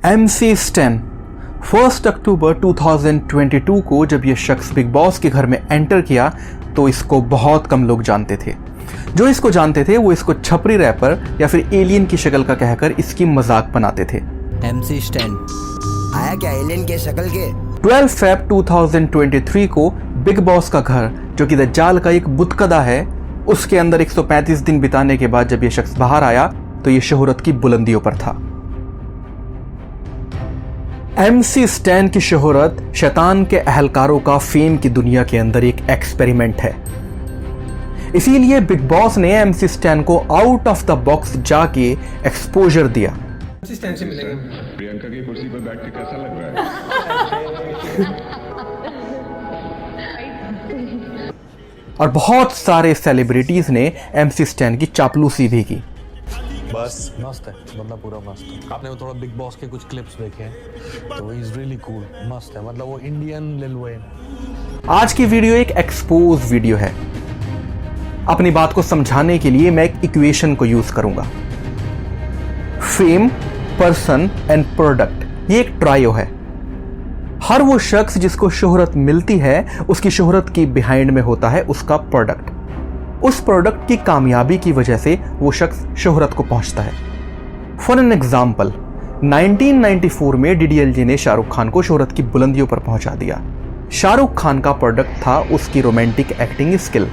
MC stand 1 अक्टूबर 2022 को जब यह शख्स बिग बॉस के घर में एंटर किया तो इसको बहुत कम लोग जानते थे। जो इसको जानते थे वो इसको छपरी रैपर या फिर एलियन की शक्ल का कहकर इसकी मजाक बनाते थे। MC स्टैन आया क्या एलियन के शक्ल के? 12 फेब 2023 को बिग बॉस का घर, जो कि दज्जाल का एक बुतकदा है, उसके अंदर 135 दिन बिताने के बाद जब यह शख्स बाहर आया तो यह शोहरत की बुलंदियों पर था। MC स्टैन की शोहरत शैतान के अहलकारों का फेम की दुनिया के अंदर एक एक्सपेरिमेंट है। इसीलिए बिग बॉस ने MC स्टैन को आउट ऑफ द बॉक्स जाके एक्सपोजर दिया। MC स्टैन से मिलेंगे। प्रियंका की कुर्सी पर बैठ के कैसा लग रहा है? और बहुत सारे सेलिब्रिटीज ने MC स्टैन की चापलूसी भी की। बस मस्त है, बंदा पूरा मस्त है। आपने वो थोड़ा बिग बॉस के कुछ क्लिप्स देखे हैं तो ही इज रियली कूल, मस्त है, मतलब वो इंडियन लिल वेन। आज की वीडियो एक एक्सपोज वीडियो है। अपनी बात को समझाने के लिए मैं एक इक्वेशन को यूज करूंगा। फेम, पर्सन एंड प्रोडक्ट, ये एक ट्रायो है। हर वो शख्स जिसको शोहरत मिलती है उसकी शोहरत की बिहाइंड में होता है उसका प्रोडक्ट। उस प्रोडक्ट की कामयाबी की वजह से वो शख्स शोहरत को पहुंचता है। फॉर एन एग्जाम्पल, 1994 में DDLJ ने शाहरुख खान को शोहरत की बुलंदियों पर पहुंचा दिया। शाहरुख खान का प्रोडक्ट था उसकी रोमांटिक एक्टिंग स्किल।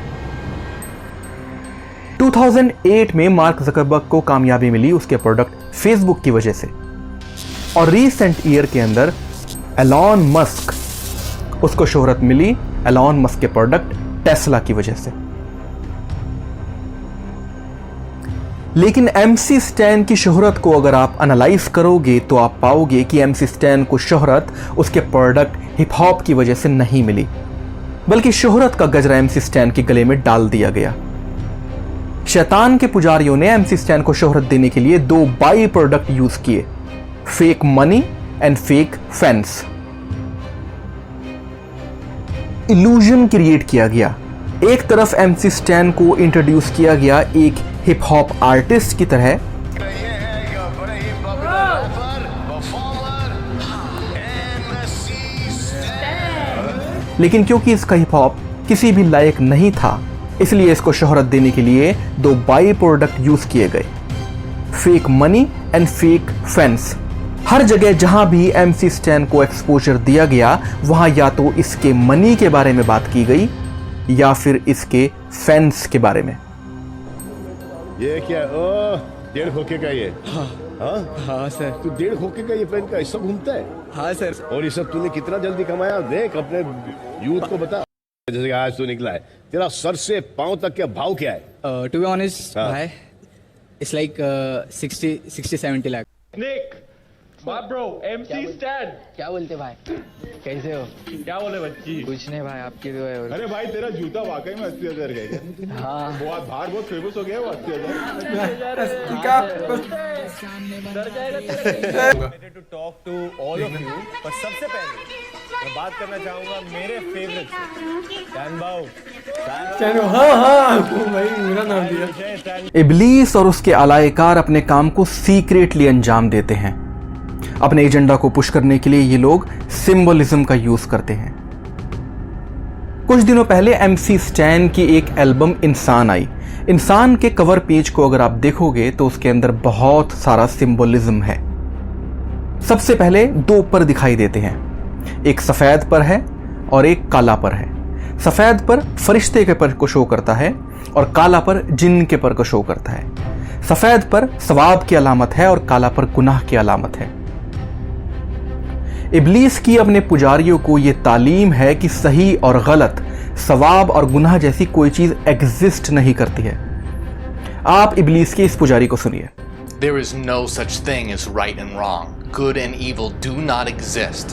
2008 में मार्क जकरबर्ग को कामयाबी मिली उसके प्रोडक्ट फेसबुक की वजह से। और रीसेंट ईयर के अंदर एलॉन मस्क, उसको शोहरत मिली एलॉन मस्क के प्रोडक्ट टेस्ला की वजह से। लेकिन MC स्टैन की शोहरत को अगर आप एनालाइज करोगे तो आप पाओगे कि MC स्टैन को शोहरत उसके प्रोडक्ट हिप हॉप की वजह से नहीं मिली, बल्कि शोहरत का गजरा MC स्टैन के गले में डाल दिया गया। शैतान के पुजारियों ने MC स्टैन को शोहरत देने के लिए दो बाई प्रोडक्ट यूज किए, fake money and fake fans. Illusion create किया गया। एक तरफ MC स्टैन को इंट्रोड्यूस किया गया एक हिप हॉप आर्टिस्ट की तरह, लेकिन क्योंकि इसका हिप हॉप किसी भी लायक नहीं था इसलिए इसको शोहरत देने के लिए दो बाई प्रोडक्ट यूज किए गए, fake money and fake fans. हर जगह जहां भी MC स्टैन को एक्सपोजर दिया गया वहां या तो इसके मनी के बारे में बात की गई या फिर इसके फैंस के बारे में। ये क्या? ओह, 1.5 खोखे का ये। हाँ सर। तू 1.5 खोखे का ये पहन का ऐसा घूमता है? हाँ सर। और ये सब तूने कितना जल्दी कमाया? देख अपने यूथ को बता। जैसे आज तू निकला है, तेरा सर से पांव तक का भाव क्या है? टू बी ऑनेस्ट भाई, it's like 60-70 lakh. Nick, my bro, MC Stan. क्या बोलते भाई? कैसे हो? क्या बोले बच्ची? कुछ नहीं भाई, आपकी दुआ है। अरे भाई तेरा जूता वाकई में 80,000 का है। हाँ। बहुत बाहर बहुत फेमस हो गया वो 80,000। To talk to all of you, पर सबसे पहले मैं बात करना चाहूंगा मेरे फेवरेट स्टैन बाऊ। मेरा नाम दिया। इब्लीस और उसके अलायकार अपने काम को सीक्रेटली अंजाम देते हैं। अपने एजेंडा को पुश करने के लिए ये लोग सिंबलिज्म का यूज करते हैं। कुछ दिनों पहले MC स्टैन की एक एल्बम इंसान आई। इंसान के कवर पेज को अगर आप देखोगे तो उसके अंदर बहुत सारा सिंबलिज्म है। सबसे पहले दो पर दिखाई देते हैं, एक सफेद पर है और एक काला पर है। सफेद पर फरिश्ते के पर को शो करता है और काला पर जिन के पर को शो करता है। सफेद पर सवाब की अलामत है और काला पर गुनाह की अलामत है। इब्लीस की अपने पुजारियों को यह तालीम है कि सही और गलत, सवाब और गुनाह जैसी कोई चीज एग्जिस्ट नहीं करती है। आप इब्लीस के इस पुजारी को सुनिए। There is no such thing as right and wrong. Good and evil do not exist.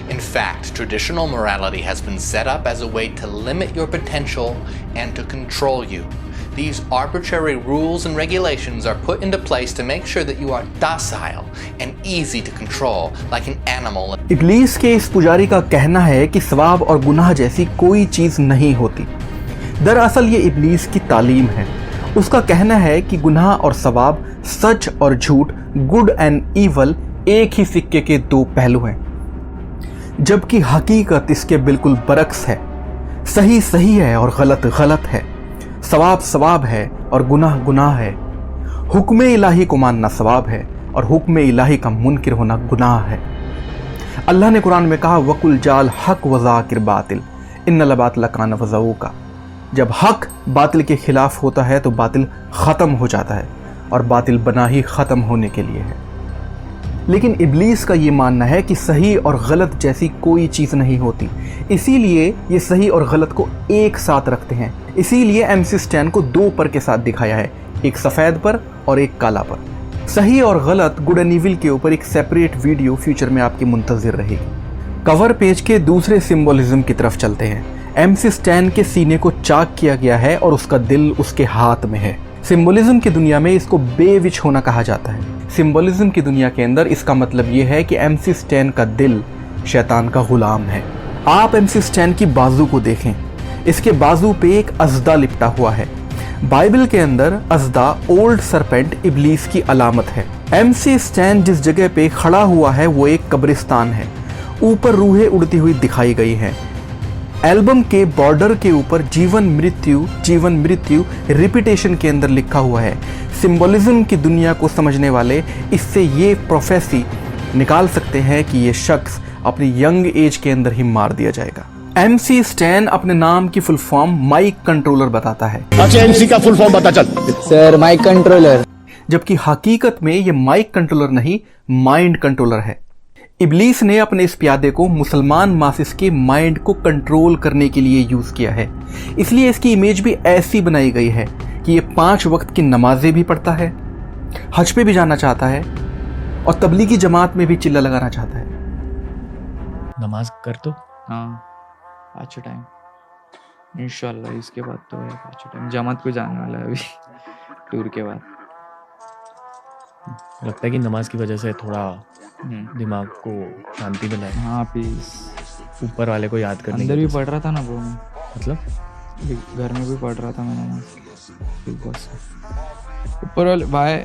In fact, traditional morality has been set up as a way to limit your potential and to control you. These arbitrary rules and regulations are put into place to make sure that you are docile and easy to control like an animal. इब्लीस के इस पुजारी का कहना है कि सवाब और गुनाह जैसी कोई चीज नहीं होती। दरअसल ये इब्लीस की तालीम है। उसका कहना है कि गुनाह और सवाब, सच और झूठ, गुड एंड ईवल एक ही सिक्के के दो पहलू हैं, जबकि हकीकत इसके बिल्कुल बरक्स है। सही सही है और गलत गलत है, सवाब सवाब है और गुनाह गुनाह है। हुक्म इलाही को मानना सवाब है और हुक्म इलाही का मुनकिर होना गुनाह है। अल्लाह ने कुरान में कहा वकुल जाल हक वज़ाकिर बातिल इन्नल बातिल कान वज़ऊका। जब हक बातिल के खिलाफ होता है तो बातिल ख़त्म हो जाता है और बातिल बना ही ख़त्म होने के लिए है। लेकिन इब्लीस का ये मानना है कि सही और गलत जैसी कोई चीज़ नहीं होती, इसीलिए ये सही और गलत को एक साथ रखते हैं। इसीलिए MC स्टैन को दो पर के साथ दिखाया है, एक सफ़ेद पर और एक काला पर। सही और गलत गुड एंड इविल के ऊपर एक सेपरेट वीडियो फ्यूचर में आपकी मुंतज़िर रहेगी। कवर पेज के दूसरे सिंबोलिज्म की तरफ चलते हैं। MC स्टैन के सीने को चाक किया गया है और उसका दिल उसके हाथ में है। सिंबोलिज्म की दुनिया में इसको बेविच होना कहा जाता है। सिंबोलिज्म की दुनिया के अंदर इसका मतलब ये है कि MC स्टैन का दिल शैतान का गुलाम है। आप MC स्टैन की बाजू को देखें, इसके बाजू पे एक अज़दा लिपटा हुआ है। बाइबल के अंदर अज़दा ओल्ड सरपेंट इब्लीस की अलामत है। MC स्टैन जिस जगह पे खड़ा हुआ है वो एक कब्रिस्तान है। ऊपर रूहें उड़ती हुई दिखाई गई हैं। एल्बम के बॉर्डर के ऊपर जीवन मृत्यु रिपीटेशन के अंदर लिखा हुआ है। सिंबोलिज्म की दुनिया को समझने वाले इससे ये प्रोफेसी निकाल सकते हैं कि ये शख्स अपनी यंग एज के अंदर ही मार दिया जाएगा। MC स्टैन अपने नाम की फुल फॉर्म माइक कंट्रोलर बताता है। अच्छा MC का फुल फॉर्म बता चल। सर माइक कंट्रोलर, जबकि हकीकत में ये माइक कंट्रोलर नहीं, माइंड कंट्रोलर है। इब्लीस ने अपने इस प्यादे को मुसलमान मासिस के माइंड को कंट्रोल करने के लिए यूज़ किया है। इसलिए इसकी इमेज भी ऐसी बनाई गई है कि ये 5 वक्त की नमाजें भी पढ़ता है, हज पे भी जाना चाहता है और तबलीगी जमात में भी चिल्ला लगाना चाहता है। नमाज कर तो हाँ 5 टाइम इंशाल्लाह। इसके बाद तो है 5 टाइम। जमात को जाने वाला है अभी टूर के बाद। लगता है कि नमाज की वजह से थोड़ा दिमाग को शांति मिला है। हाँ पीस। ऊपर वाले को याद करने अंदर भी पढ़ रहा था ना ब्रो मैं, मतलब घर में भी पढ़ रहा था मैं नमाज बिग बॉस। ऊपर वाले भाई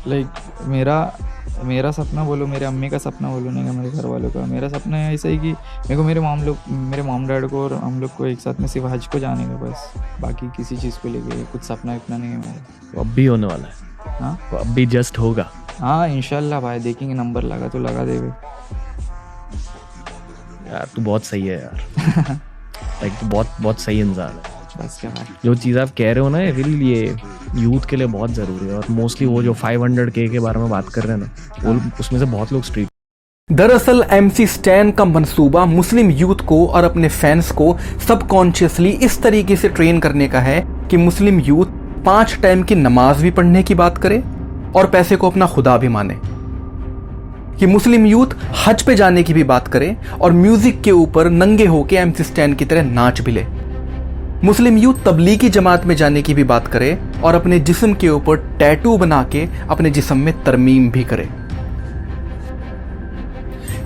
लाइक मेरा सपना बोलो, मेरे अम्मी का सपना बोलो, नहीं मेरे घर वालों का, मेरा सपना है ऐसा ही कि मेरे को मेरे मॉम डैड को और हम लोग को एक साथ में सिर्फ हज को जाने का, बस बाकी किसी चीज़ को लेके कुछ सपना इतना नहीं है मेरा। तो अब भी होने वाला है। हाँ तो अब भी जस्ट होगा। हाँ इंशाल्लाह भाई, देखेंगे नंबर लगा तो लगा देवे। यार तू बहुत सही है यार। लाइक तू बहुत सही इंसान है। बस क्या भाई, जो चीज़ आप कह रहे हो ना रियली ये यूथ के लिए बहुत ज़रूरी है। और मोस्टली वो जो 500K के बारे में बात कर रहे हैं ना, वो उसमें से बहुत लोग स्ट्रीट। दरअसल MC स्टैन का मंसूबा मुस्लिम यूथ को और अपने फैंस को सबकॉन्शियसली इस तरीके से ट्रेन करने का है कि मुस्लिम यूथ 5 टाइम की नमाज भी पढ़ने की बात करे और पैसे को अपना खुदा भी माने, कि मुस्लिम यूथ हज पे जाने की भी बात करे और म्यूजिक के ऊपर नंगे होके MC स्टैन की तरह नाच भी ले। मुस्लिम यूथ तबलीगी जमात में जाने की भी बात करे और अपने जिस्म के ऊपर टैटू बना के अपने जिस्म में तरमीम भी करे।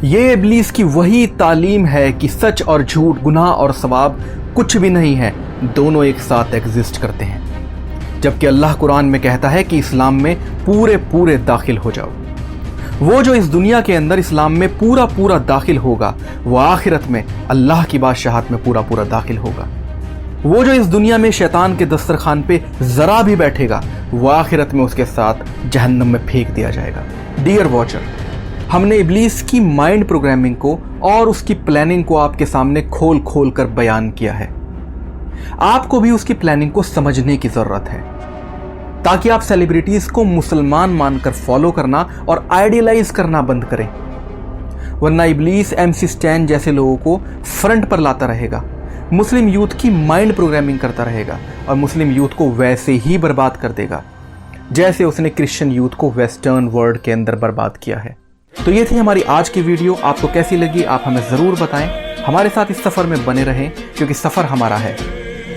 ये इब्लीस की वही तालीम है कि सच और झूठ, गुनाह और सवाब कुछ भी नहीं है, दोनों एक साथ एग्जिस्ट करते हैं। जबकि अल्लाह कुरान में कहता है कि इस्लाम में पूरे दाखिल हो जाओ। वो जो इस दुनिया के अंदर इस्लाम में पूरा दाखिल होगा वो आखिरत में अल्लाह की बादशाहत में पूरा दाखिल होगा। वो जो इस दुनिया में शैतान के दस्तरखान पे जरा भी बैठेगा वो आखिरत में उसके साथ जहन्नम में फेंक दिया जाएगा। डियर वॉचर, हमने इब्लीस की माइंड प्रोग्रामिंग को और उसकी प्लानिंग को आपके सामने खोल कर बयान किया है। आपको भी उसकी प्लानिंग को समझने की जरूरत है ताकि आप सेलिब्रिटीज को मुसलमान मानकर फॉलो करना और आइडियलाइज करना बंद करें, वरना इब्लीस MC स्टैन जैसे लोगों को फ्रंट पर लाता रहेगा, मुस्लिम यूथ की माइंड प्रोग्रामिंग करता रहेगा और मुस्लिम यूथ को वैसे ही बर्बाद कर देगा जैसे उसने क्रिश्चियन यूथ को वेस्टर्न वर्ल्ड के अंदर बर्बाद किया है। तो ये थी हमारी आज की वीडियो। आपको कैसी लगी आप हमें ज़रूर बताएं। हमारे साथ इस सफ़र में बने रहें क्योंकि सफ़र हमारा है,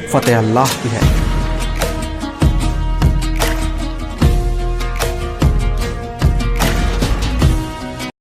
फतेह अल्लाह की है।